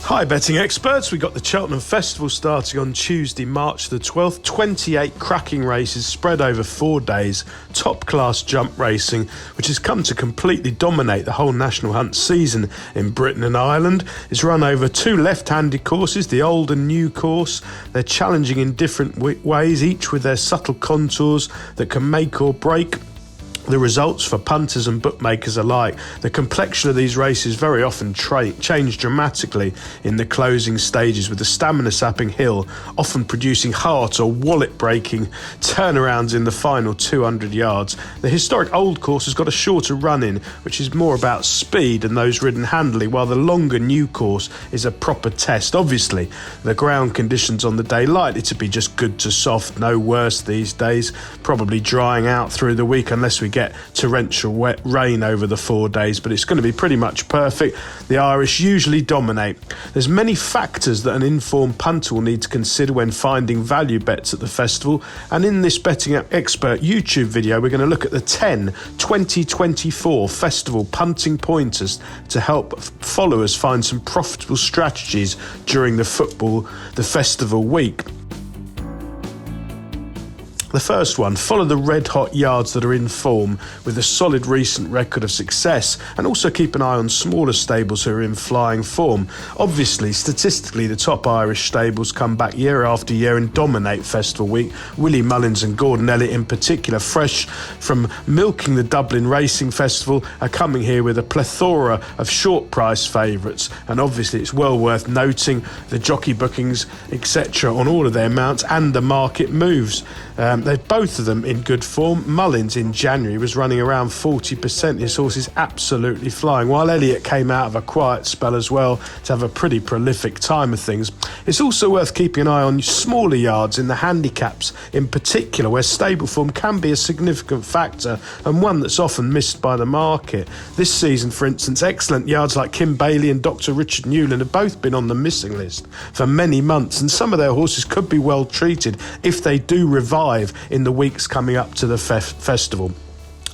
Hi betting experts, we got the Cheltenham Festival starting on Tuesday, March the 12th. 28 cracking races spread over 4 days, top class jump racing, which has come to completely dominate the whole National Hunt season in Britain and Ireland. It's run over 2 left-handed courses, the old and new course. They're challenging in different ways, each with their subtle contours that can make or break the results for punters and bookmakers alike. The complexion of these races very often change dramatically in the closing stages, with the stamina-sapping hill often producing heart or wallet-breaking turnarounds in the final 200 yards. The historic old course has got a shorter run-in, which is more about speed and those ridden handily, while the longer new course is a proper test. Obviously, the ground conditions on the day likely to be just good to soft, no worse these days, probably drying out through the week unless we get torrential wet rain over the 4 days, but it's going to be pretty much perfect. The Irish usually dominate. There's many factors that an informed punter will need to consider when finding value bets at the festival, and in this Betting Expert YouTube video we're going to look at the 10 2024 festival punting pointers to help followers find some profitable strategies during the festival week. The first one, follow the red-hot yards that are in form with a solid recent record of success, and also keep an eye on smaller stables who are in flying form. Obviously, statistically, the top Irish stables come back year after year and dominate Festival Week. Willie Mullins and Gordon Elliott in particular, fresh from milking the Dublin Racing Festival, are coming here with a plethora of short price favourites, and obviously it's well worth noting the jockey bookings, etc. on all of their mounts and the market moves. They're both of them in good form. Mullins in January was running around 40%. His horse is absolutely flying, while Elliott came out of a quiet spell as well to have a pretty prolific time of things. It's also worth keeping an eye on smaller yards in the handicaps in particular, where stable form can be a significant factor and one that's often missed by the market. This season, for instance, excellent yards like Kim Bailey and Dr. Richard Newland have both been on the missing list for many months, and some of their horses could be well treated if they do revive in the weeks coming up to the festival.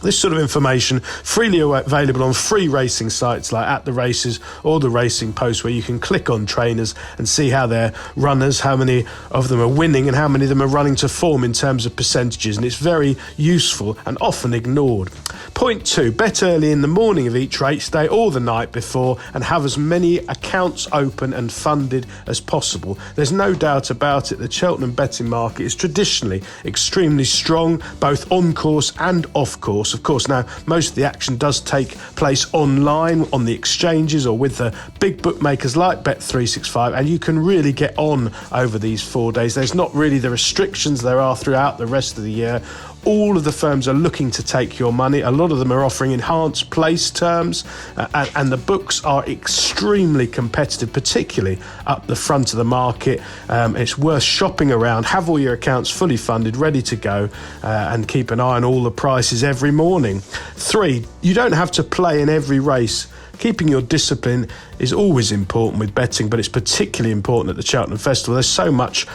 This sort of information freely available on free racing sites like At The Races or the Racing Post, where you can click on trainers and see how their runners, how many of them are winning and how many of them are running to form in terms of percentages, and it's very useful and often ignored. Point 2, bet early in the morning of each race day or the night before and have as many accounts open and funded as possible. There's no doubt about it, the Cheltenham betting market is traditionally extremely strong, both on course and off course. Of course, now most of the action does take place online on the exchanges or with the big bookmakers like Bet365, and you can really get on over these 4 days. There's not really the restrictions there are throughout the rest of the year. All of the firms are looking to take your money. A lot of them are offering enhanced place terms, and the books are extremely competitive, particularly up the front of the market. It's worth shopping around. Have all your accounts fully funded, ready to go, and keep an eye on all the prices every morning. 3, you don't have to play in every race. Keeping your discipline is always important with betting, but it's particularly important at the Cheltenham Festival. There's so much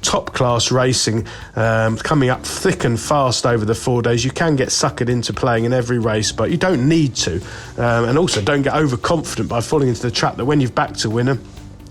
top-class racing coming up thick and fast over the 4 days. You can get suckered into playing in every race, but you don't need to. And also, don't get overconfident by falling into the trap that when you've backed a winner,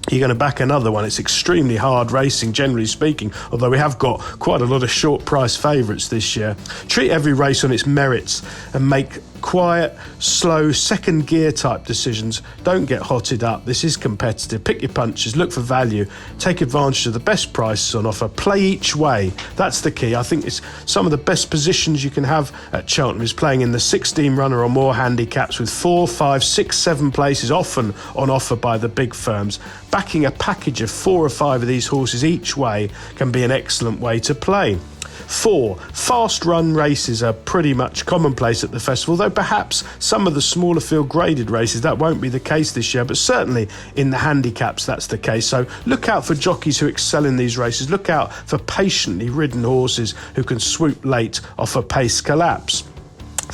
you're going to back another one. It's extremely hard racing, generally speaking, although we have got quite a lot of short price favourites this year. Treat every race on its merits and make quiet, slow, second gear type decisions. Don't get hotted up. This is competitive. Pick your punches, look for value, take advantage of the best prices on offer, play each way. That's the key. I think it's some of the best positions you can have at Cheltenham is playing in the 16 runner or more handicaps with 4, 5, 6, 7 places often on offer by the big firms. Backing a package of 4 or 5 of these horses each way can be an excellent way to play. 4, fast run races are pretty much commonplace at the festival, though perhaps some of the smaller field graded races that won't be the case this year, but certainly in the handicaps that's the case. So look out for jockeys who excel in these races. Look out for patiently ridden horses who can swoop late off a pace collapse.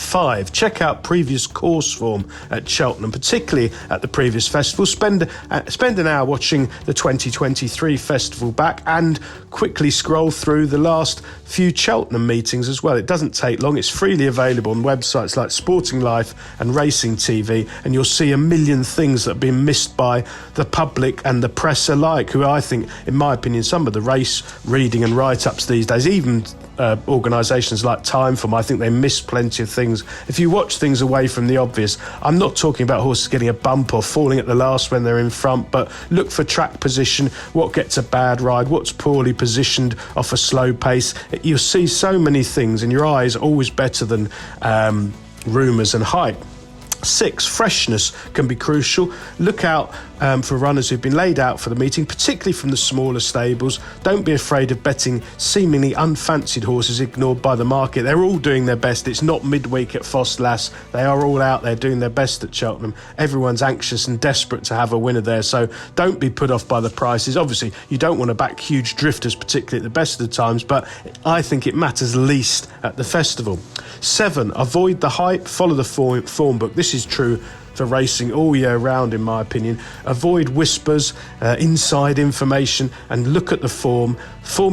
5, check out previous course form at Cheltenham, particularly at the previous festival. Spend an hour watching the 2023 festival back and quickly scroll through the last few Cheltenham meetings as well. It doesn't take long. It's freely available on websites like Sporting Life and Racing TV, and you'll see a million things that have been missed by the public and the press alike, who I think, in my opinion, some of the race reading and write-ups these days, even organisations like Timeform, I think they miss plenty of things. If you watch things away from the obvious, I'm not talking about horses getting a bump or falling at the last when they're in front, but look for track position, what gets a bad ride, what's poorly positioned off a slow pace. You'll see so many things, and your eye is always better than rumours and hype. 6, freshness can be crucial. Look out for runners who've been laid out for the meeting, particularly from the smaller stables. Don't be afraid of betting seemingly unfancied horses ignored by the market. They're all doing their best. It's not midweek at Foslas. They are all out there doing their best at Cheltenham. Everyone's anxious and desperate to have a winner there, so don't be put off by the prices. Obviously, you don't want to back huge drifters, particularly at the best of the times, but I think it matters least at the festival. 7, avoid the hype, follow the form book. This is true for racing all year round, in my opinion. Avoid whispers, inside information, and look at the form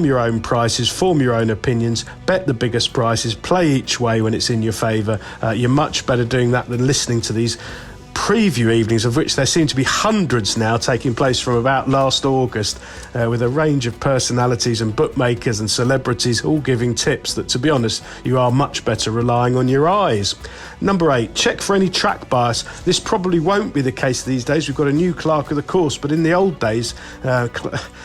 your own prices, form your own opinions, bet the biggest prices, play each way when it's in your favour. You're much better doing that than listening to these preview evenings, of which there seem to be hundreds now taking place from about last August, with a range of personalities and bookmakers and celebrities all giving tips that, to be honest, you are much better relying on your eyes. Number 8, check for any track bias. This probably won't be the case these days. We've got a new clerk of the course, but in the old days,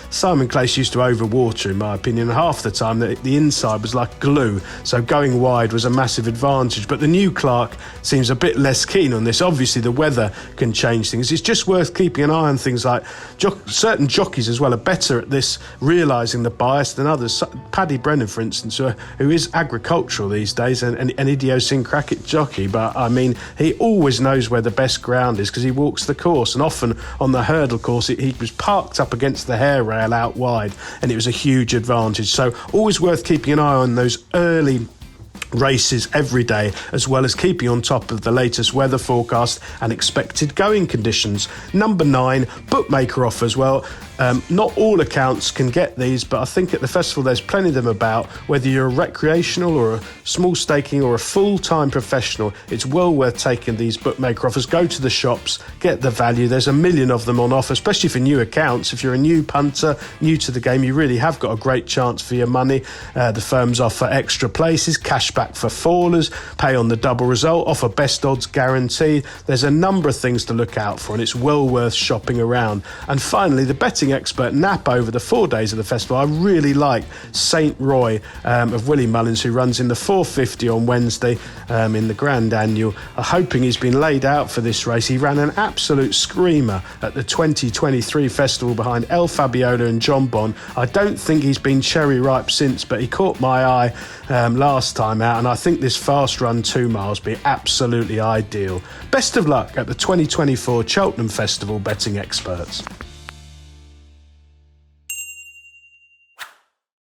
Simon Clace used to overwater, in my opinion. Half the time, the inside was like glue, so going wide was a massive advantage. But the new clerk seems a bit less keen on this. Obviously, the weather can change things. It's just worth keeping an eye on things like certain jockeys as well are better at this, realising the bias than others. Paddy Brennan, for instance, who is agricultural these days and an idiosyncratic jockey, but I mean, he always knows where the best ground is because he walks the course, and often on the hurdle course he was parked up against the hair rail out wide, and it was a huge advantage. So always worth keeping an eye on those early races every day, as well as keeping on top of the latest weather forecast and expected going conditions. Number 9, bookmaker offers. Well, not all accounts can get these, but I think at the festival there's plenty of them about. Whether you're a recreational or a small staking or a full-time professional, it's well worth taking these bookmaker offers. Go to the shops, get the value. There's a million of them on offer, especially for new accounts. If you're a new punter, new to the game, you really have got a great chance for your money. The firms offer extra places, cash back for fallers, pay on the double result, offer best odds guarantee. There's a number of things to look out for, and it's well worth shopping around. And finally, the betting expert nap over the 4 days of the festival. I really like St. Roy of Willie Mullins, who runs in the 450 on Wednesday in the Grand Annual. I'm hoping he's been laid out for this race. He ran an absolute screamer at the 2023 festival behind El Fabiola and John Bon. I don't think he's been cherry ripe since, but he caught my eye last time out, and I think this fast run 2 miles be absolutely ideal. Best of luck at the 2024 Cheltenham Festival, betting experts.